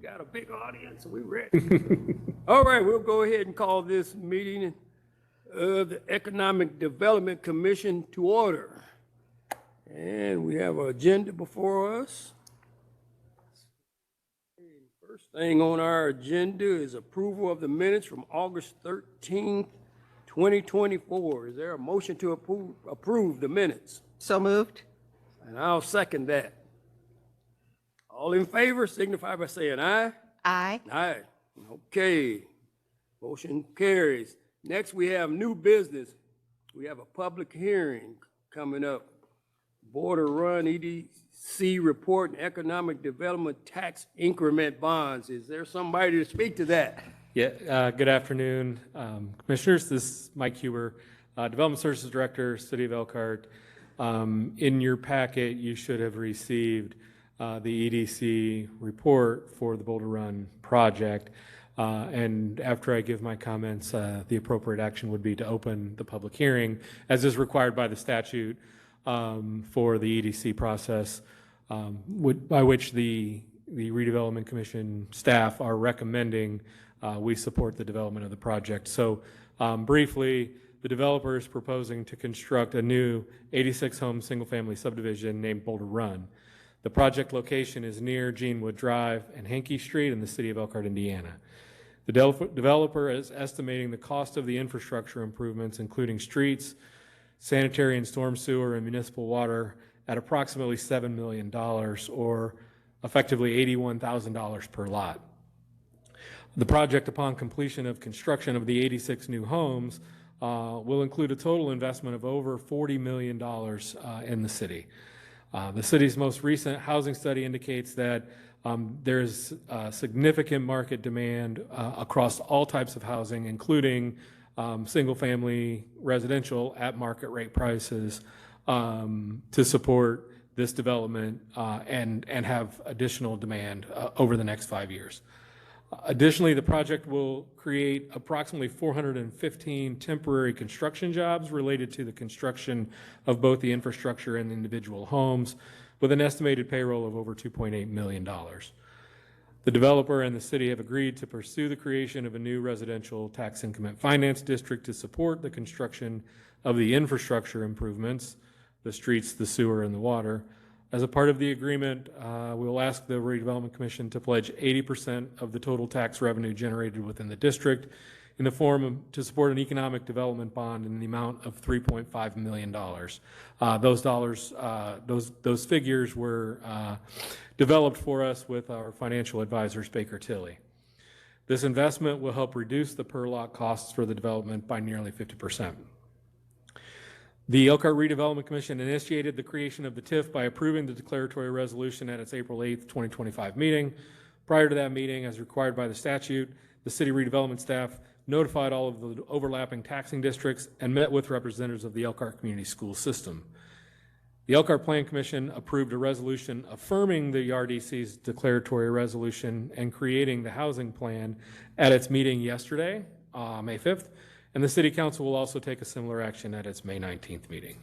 Got a big audience, we ready. All right, we'll go ahead and call this meeting of the Economic Development Commission to order. And we have an agenda before us. First thing on our agenda is approval of the minutes from August 13th, 2024. Is there a motion to approve the minutes? So moved. And I'll second that. All in favor signify by saying aye. Aye. Aye. Okay. Motion carries. Next, we have new business. We have a public hearing coming up. Border Run EDC report and economic development tax increment bonds. Is there somebody to speak to that? Yeah, good afternoon, Commissioners. This is Mike Huber, Development Services Director, City of Elkhart. In your packet, you should have received the EDC report for the Boulder Run project. And after I give my comments, the appropriate action would be to open the public hearing, as is required by the statute for the EDC process, by which the Redevelopment Commission staff are recommending we support the development of the project. So briefly, the developer is proposing to construct a new 86-home single-family subdivision named Boulder Run. The project location is near Genewood Drive and Hankey Street in the city of Elkhart, Indiana. The developer is estimating the cost of the infrastructure improvements, including streets, sanitary and storm sewer, and municipal water, at approximately $7 million, or effectively $81,000 per lot. The project, upon completion of construction of the 86 new homes, will include a total investment of over $40 million in the city. The city's most recent housing study indicates that there's significant market demand across all types of housing, including single-family residential at market rate prices, to support this development and have additional demand over the next 5 years. Additionally, the project will create approximately 415 temporary construction jobs related to the construction of both the infrastructure and the individual homes, with an estimated payroll of over $2.8 million. The developer and the city have agreed to pursue the creation of a new residential tax increment finance district to support the construction of the infrastructure improvements, the streets, the sewer, and the water. As a part of the agreement, we will ask the Redevelopment Commission to pledge 80% of the total tax revenue generated within the district in the form to support an economic development bond in the amount of $3.5 million. Those figures were developed for us with our financial advisors, Baker Tilly. This investment will help reduce the per lot costs for the development by nearly 50%. The Elkhart Redevelopment Commission initiated the creation of the TIF by approving the declaratory resolution at its April 8th, 2025 meeting. Prior to that meeting, as required by the statute, the city redevelopment staff notified all of the overlapping taxing districts and met with representatives of the Elkhart Community School System. The Elkhart Plan Commission approved a resolution affirming the RDC's declaratory resolution and creating the housing plan at its meeting yesterday, May 5th. And the City Council will also take a similar action at its May 19th meeting.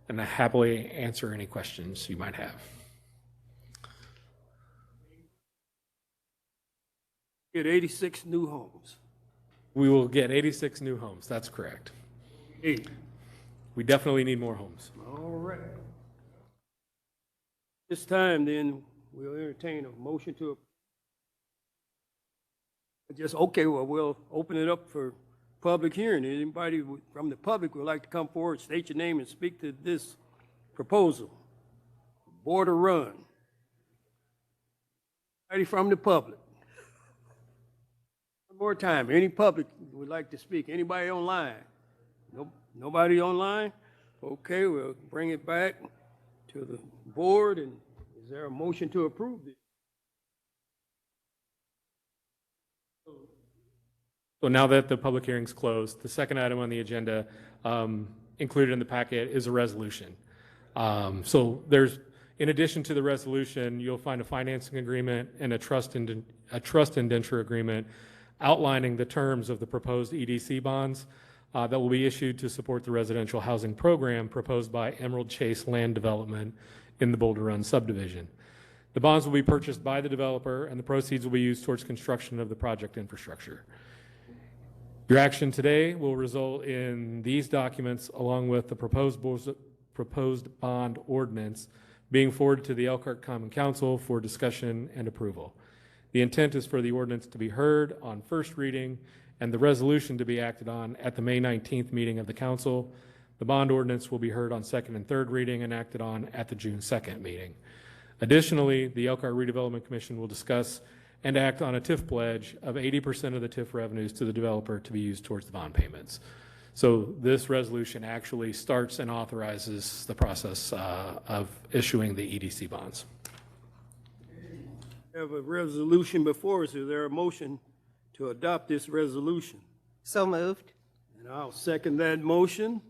And I happily answer any questions you might have. Get 86 new homes. We will get 86 new homes, that's correct. 8. We definitely need more homes. All right. This time, then, we'll entertain a motion to we'll open it up for public hearing. Anybody from the public would like to come forward, state your name, and speak to this proposal. Border Run. Anybody from the public? One more time. Any public would like to speak? Anybody online? Nope. Nobody online? Okay, we'll bring it back to the board. And is there a motion to approve this? So now that the public hearing's closed, the second item on the agenda included in the packet is a resolution. So there's, in addition to the resolution, you'll find a financing agreement and a trust indenture agreement outlining the terms of the proposed EDC bonds that will be issued to support the residential housing program proposed by Emerald Chase Land Development in the Boulder Run subdivision. The bonds will be purchased by the developer, and the proceeds will be used towards construction of the project infrastructure. Your action today will result in these documents, along with the proposed bond ordinance, being forwarded to the Elkhart Common Council for discussion and approval. The intent is for the ordinance to be heard on first reading and the resolution to be acted on at the May 19th meeting of the council. The bond ordinance will be heard on second and third reading and acted on at the June 2nd meeting. Additionally, the Elkhart Redevelopment Commission will discuss and act on a TIF pledge of 80% of the TIF revenues to the developer to be used towards the bond payments. So this resolution actually starts and authorizes the process of issuing the EDC bonds. We have a resolution before us. Is there a motion to adopt this resolution? So moved. And I'll second that motion.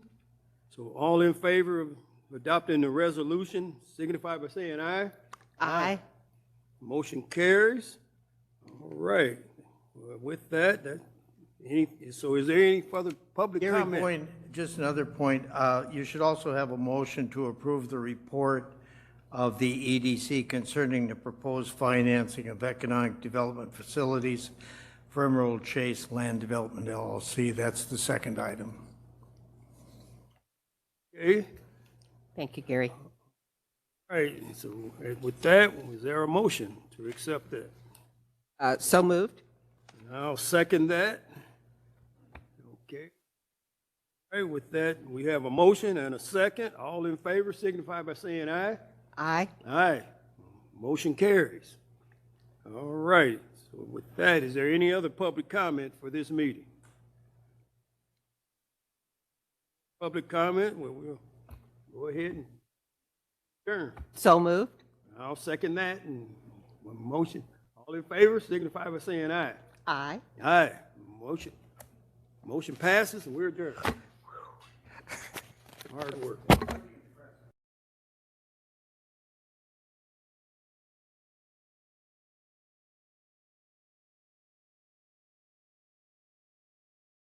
So all in favor of adopting the resolution, signify by saying aye. Aye. Motion carries. All right. Well, with that, so is there any further public Gary, comment? just another point. You should also have a motion to approve the report of the EDC concerning the proposed financing of economic development facilities for Emerald Chase Land Development LLC. That's the second item. Okay. Thank you, Gary. All right. So with that, is there a motion to accept that? So moved. And I'll second that. Okay. All right. With that, we have a motion and a second. All in favor, signify by saying aye. Aye. Aye. Motion carries. All right. So with that, is there any other public comment for this meeting? Public comment? Well, we'll go ahead and adjourn. So moved. I'll second that. And motion. All in favor, signify by saying aye. Aye. Aye. Motion passes and we're adjourned. Hard work.